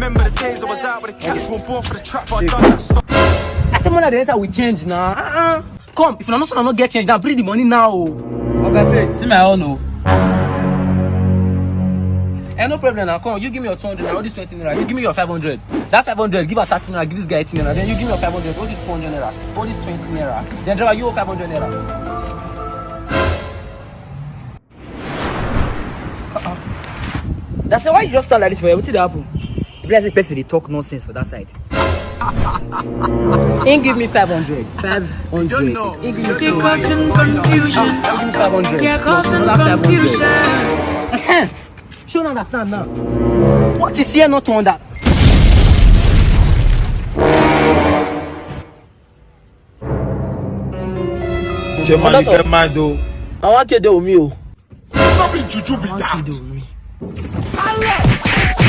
remember the days I was out with the cats, weren't born for the trap, but I done that stuff. I said, money the enter we change now. Come, if you not get change now, bring the money now. Okay, see my own. Oh. No problem now. Come, you give me your 200 naira, all this 20 naira. You give me your 500. That 500, give her 30 naira, give this guy 18 naira. Then you give me your 500, all this 200 naira, all this 20 naira. Then driver, you owe 500 naira. That's why you just stand like this for everything that happen. The blessed person they talk nonsense for that side. Ain't give me 500. 500. Don't know. Ain't give me You're causing confusion. Give me 500. You're causing No, not 500. confusion. She don't understand now. What is here not to under? Chairman, you get mad though. I want to do with me. Stop it, juju be that. I